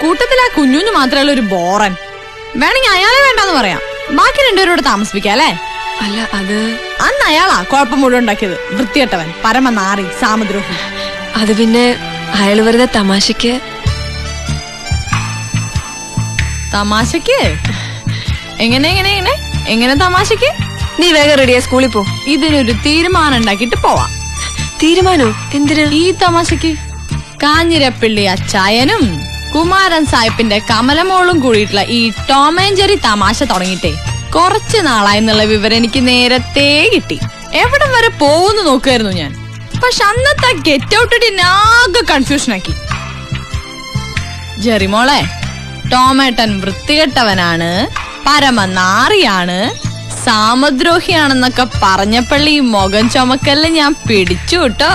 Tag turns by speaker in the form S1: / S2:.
S1: കൂട്ടത്തിൽ ആ കുഞ്ഞുഞ്ഞു മാത്രമല്ല ഒരു ബോറൻ. വേണമെങ്കിൽ അയാളെ വേണ്ടെന്ന് പറയാം. ബാക്കി രണ്ടുപേരോട് താമസിപ്പിക്കാം അല്ലേ?
S2: അല്ല അത്
S1: അന്ന് അയാളാ കുഴപ്പം മുഴുവൻ ഉണ്ടാക്കിയത്. വൃത്തികെട്ടവൻ, പരമനാറി, സാമദ്രോഹി.
S2: അത് പിന്നെ അയാള് വെറുതെ തമാശക്ക്.
S1: തമാശക്ക്? എങ്ങനെ എങ്ങനെ എങ്ങനെ എങ്ങനെ തമാശക്ക്?
S2: നീ വേഗം റെഡിയാ, സ്കൂളിൽ പോ.
S1: ഇതിനൊരു തീരുമാനം ഉണ്ടാക്കിട്ട് പോവാം.
S2: തീരുമാനോ? എന്തിനാ?
S1: ഈ തമാശക്ക് കാഞ്ഞിരപ്പള്ളി അച്ചായനും കുമാരൻ സാഹിബിന്റെ കമലമോളും കൂടിയിട്ടുള്ള ഈ ടോം ആൻഡ് ജെറി തമാശ തുടങ്ങിയിട്ടേ കുറച്ചു നാളായെന്നുള്ള വിവരം എനിക്ക് നേരത്തെ കിട്ടി. എവിടെ വരെ പോകുന്നു നോക്കുമായിരുന്നു ഞാൻ. പക്ഷെ അന്നത്തെ ഗെറ്റ് ഔട്ട് ആകെ കൺഫ്യൂഷൻ ആക്കി. ജെറിമോളെ, ടോമേട്ടൻ വൃത്തികെട്ടവനാണ്, പരമനാറിയാണ്, സാമദ്രോഹിയാണെന്നൊക്കെ പറഞ്ഞപ്പള്ളി മുഖം ചുമക്കല്ല ഞാൻ പിടിച്ചു കേട്ടോ.